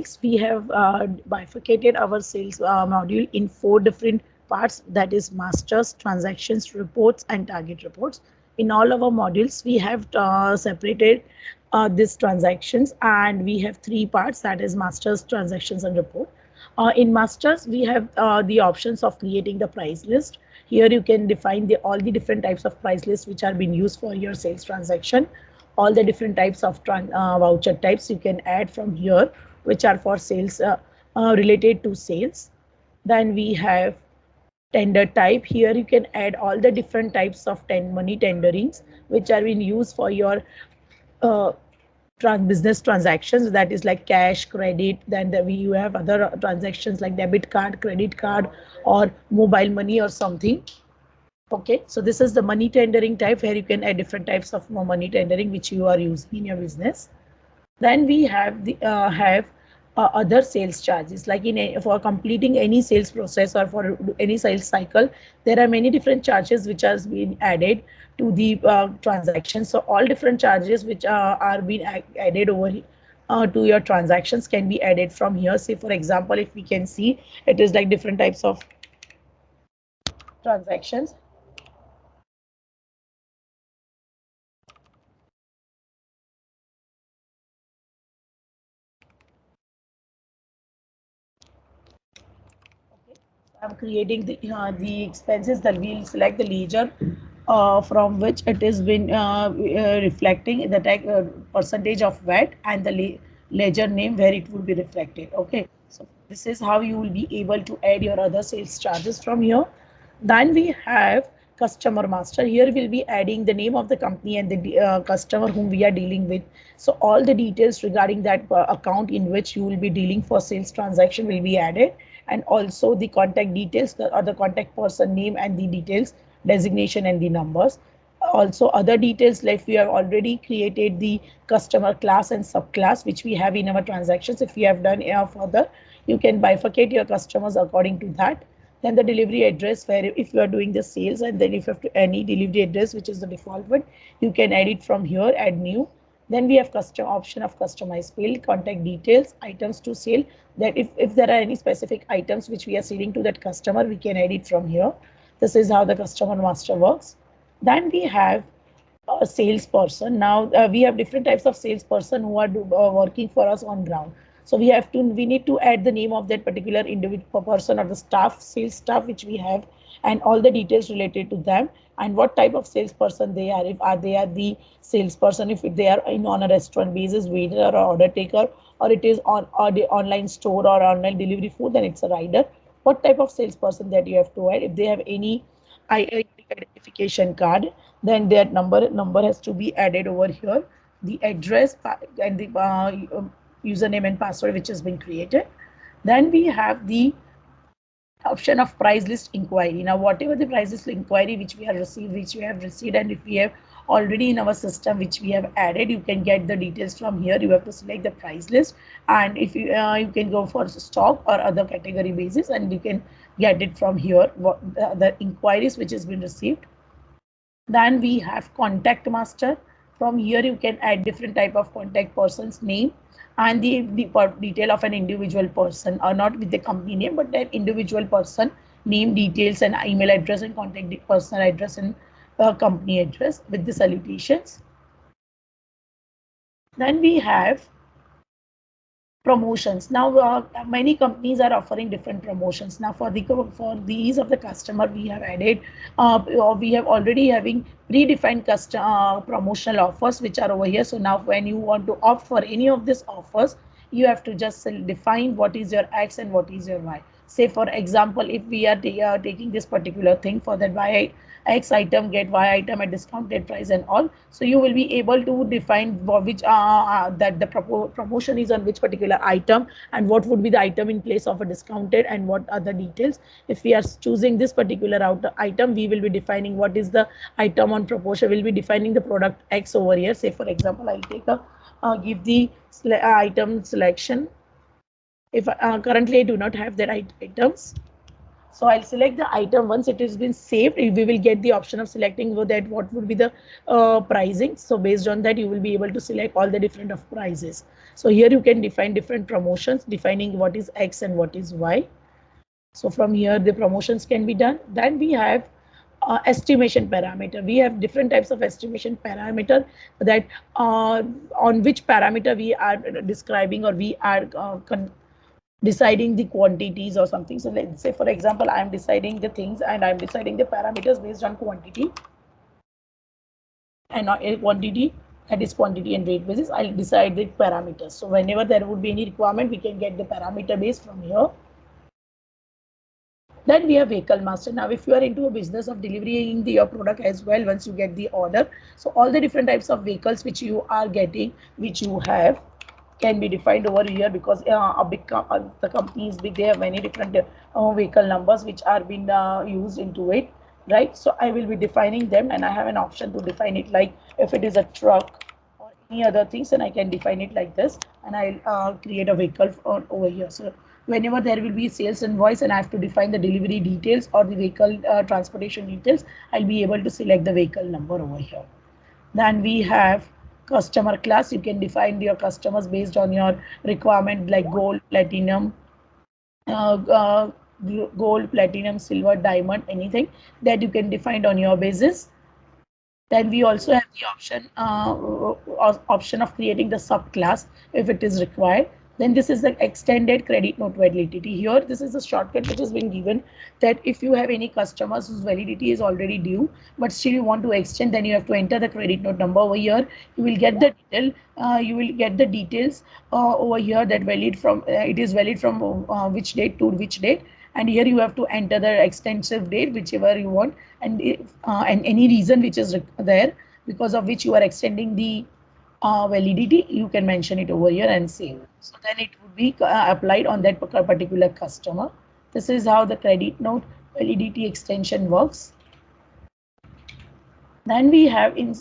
modules. We have bifurcated our sales module in 4 different parts, that is masters, transactions, reports, and target reports. In all our modules, we have separated these transactions, and we have 3 parts, that is masters, transactions, and report. In masters, we have the options of creating the price list. Here you can define all the different types of price lists which are being used for your sales transaction. All the different types of voucher types you can add from here, which are for sales, related to sales. Then we have tender type. Here you can add all the different types of money tenderings which are being used for your uh, business transactions, that is like cash, credit. Then you have other transactions like debit card, credit card, or mobile money or something. Okay, so this is the money tendering type, where you can add different types of money tendering which you are using in your business. Then we have other sales charges, like for completing any sales process or for any sales cycle, there are many different charges which has been added to the transaction. So all different charges which are being added over to your transactions can be added from here. Say for example, if we can see, it is like different types of transactions. I'm creating the expenses. That we'll select the ledger from which it has been reflecting the percentage of VAT, and the ledger name where it will be reflected. Okay, so this is how you will be able to add your other sales charges from here. Then we have customer master. Here we'll be adding the name of the company and the customer whom we are dealing with. So all the details regarding that account in which you will be dealing for sales transaction will be added, and also the contact details, or the contact person name and the details, designation and the numbers. Also other details, like we have already created the customer class and subclass which we have in our transactions. If you have done further, you can bifurcate your customers according to that. Then the delivery address, where if you are doing the sales, and then if you have to any delivery address which is the default one, you can add it from here, add new. Then we have custom option of customized field, contact details, items to sale, that if there are any specific items which we are selling to that customer, we can add it from here. This is how the customer master works. Then we have a salesperson. Now we have different types of salesperson who are working for us on ground. So we need to add the name of that particular individual person, or the staff, sales staff which we have, and all the details related to them, and what type of salesperson they are. If they are the salesperson, if they are on a restaurant basis, waiter or order taker, or it is on the online store or online delivery food, then it's a rider. What type of salesperson that you have to add. If they have any identification card, then their number has to be added over here. The address and the username and password which has been created. Then we have the option of price list inquiry. Now whatever the price list inquiry which we have received, and if we have already in our system which we have added, you can get the details from here. You have to select the price list, and if you can go for stock or other category basis, and you can get it from here, what the inquiries which has been received. Then we have contact master. From here you can add different type of contact person's name, and the detail of an individual person, or not with the company name, but an individual person name details, and email address, and contact personal address, and company address with the salutations. Then we have promotions. Now many companies are offering different promotions. Now for the ease of the customer, we have added we have already having predefined promotional offers which are over here. So now when you want to opt for any of these offers, you have to just define what is your X and what is your Y. Say for example, if we are taking this particular thing, for that Y X item get Y item at discounted price and all. So you will be able to define which that the promotion is on which particular item, and what would be the item in place of a discounted, and what are the details. If we are choosing this particular item, we will be defining what is the item on promotion. We'll be defining the product X over here. Say for example, I'll take a give the item selection. If currently I do not have that items, So I'll select the item. Once it has been saved, we will get the option of selecting with that what would be the pricing. So based on that, you will be able to select all the different of prices. So here you can define different promotions, defining what is X and what is Y. So from here, the promotions can be done. Then we have estimation parameter. We have different types of estimation parameter that on which parameter we are describing or we are deciding the quantities or something. So let's say, for example, I am deciding the things and I'm deciding the parameters based on quantity and not a quantity, that is quantity and weight basis. I'll decide the parameters. So whenever there would be any requirement, we can get the parameter base from here. Then we have vehicle master. Now, if you are into a business of delivering your product as well, once you get the order, so all the different types of vehicles which you are getting, which you have, can be defined over here because the company is big. They have many different vehicle numbers which are being used into it, right? So I will be defining them, and I have an option to define it like if it is a truck or any other things, and I can define it like this, and I'll create a vehicle over here. So whenever there will be sales invoice and I have to define the delivery details or the vehicle transportation details, I'll be able to select the vehicle number over here. Then we have customer class. You can define your customers based on your requirement like gold, platinum, uh, uh, gold, platinum, silver, diamond, anything that you can define on your basis. Then we also have the option of creating the subclass if it is required. Then this is the extended credit note validity. Here, this is a shortcut which has been given that if you have any customers whose validity is already due, but still you want to extend, then you have to enter the credit note number over here. You will get the detail. You will get the details over here that valid from. It is valid from which date to which date, and here you have to enter the extensive date whichever you want, and any reason which is there because of which you are extending the validity, you can mention it over here and save. So then it would be applied on that particular customer. This is how the credit note validity extension works. Then we have in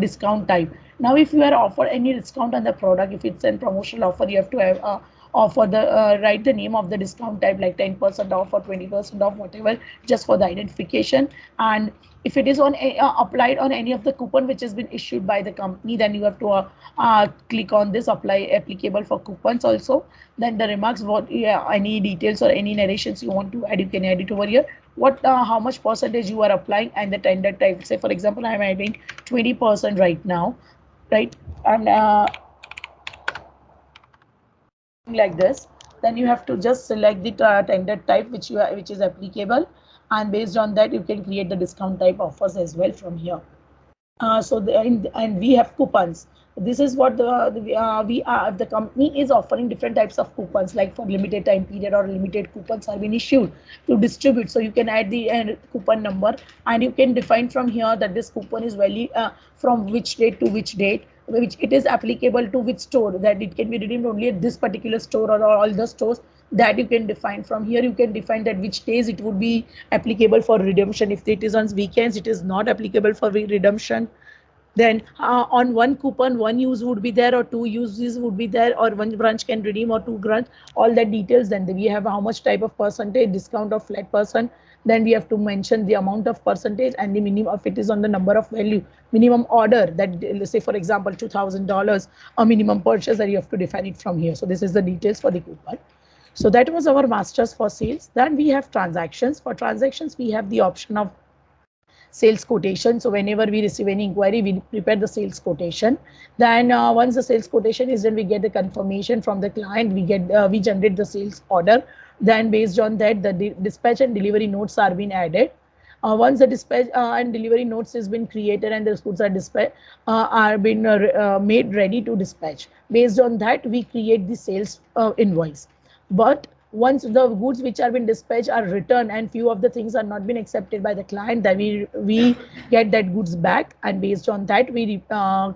discount type. Now, if you are offered any discount on the product, if it's a promotional offer, you have to have offer the write the name of the discount type like 10% off or 20% off, whatever, just for the identification. And if it is on applied on any of the coupon which has been issued by the company, then you have to click on this apply applicable for coupons also. Then the remarks, what any details or any narrations you want to add, you can add it over here. What how much percentage you are applying and the tender type. Say for example, I am adding 20% right now, right? And like this, then you have to just select the tender type which you are, which is applicable, and based on that you can create the discount type offers as well from here. And we have coupons. This is what the company is offering different types of coupons, like for limited time period or limited coupons are being issued to distribute. So you can add the coupon number, and you can define from here that this coupon is valid from which date to which date, which it is applicable to which store, that it can be redeemed only at this particular store or all the stores, that you can define from here. You can define that which days it would be applicable for redemption. If it is on weekends, it is not applicable for redemption. Then on one coupon, one use would be there or two uses would be there, or one branch can redeem or two branch, all that details. Then we have how much type of percentage discount of flat percent. Then we have to mention the amount of percentage and the minimum, if it is on the number of value, minimum order, that let's say for example $2,000 a minimum purchase, that you have to define it from here. So this is the details for the coupon. So that was our masters for sales. Then we have transactions. For transactions, we have the option of sales quotation. So whenever we receive any inquiry, we prepare the sales quotation. Then once the sales quotation is done, we get the confirmation from the client. We generate the sales order. Then based on that, the dispatch and delivery notes are being added. Once the dispatch and delivery notes has been created and the goods are dispatched, are been made ready to dispatch. Based on that, we create the sales invoice. But once the goods which are been dispatched are returned and few of the things are not been accepted by the client, then we get that goods back, and based on that we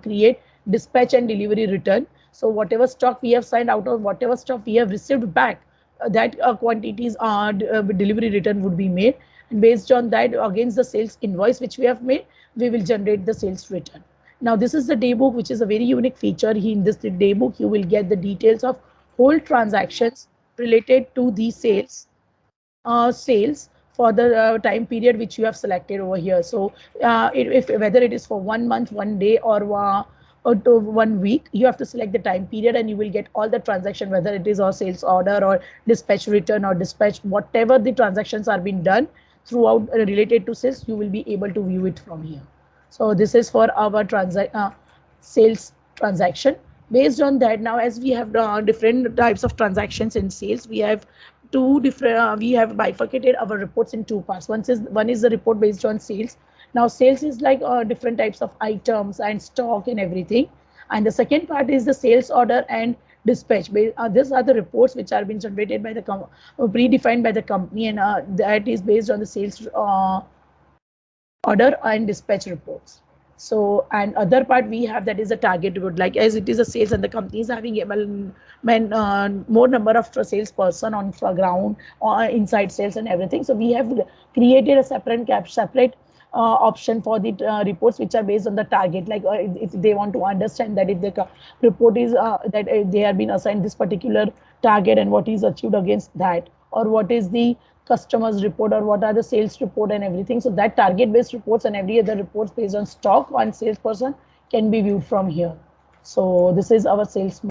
create dispatch and delivery return. So whatever stock we have signed, out of whatever stock we have received back, that quantities are delivery return would be made, and based on that, against the sales invoice which we have made, we will generate the sales return. Now this is the daybook, which is a very unique feature. In this daybook you will get the details of whole transactions related to the sales, sales for the time period which you have selected over here. So if whether it is for 1 month, 1 day, or to 1 week, you have to select the time period and you will get all the transaction, whether it is a sales order or dispatch return or dispatch, whatever the transactions are being done throughout related to sales, you will be able to view it from here. So this is for our sales transaction. Based on that, now as we have different types of transactions in sales, we have two different. We have bifurcated our reports in two parts. One is the report based on sales. Now sales is like different types of items and stock and everything. And the second part is the sales order and dispatch. These are the reports which are being generated by the predefined by the company, and that is based on the sales order and dispatch reports. So, and other part we have, that is a target report. Like as it is a sales and the company is having more number of salesperson on ground or inside sales and everything. So we have created a separate option for the reports which are based on the target. Like if they want to understand that if the report is that they have been assigned this particular target and what is achieved against that, or what is the customers report, or what are the sales report and everything. So that target based reports and every other reports based on stock and salesperson can be viewed from here. So this is our sales.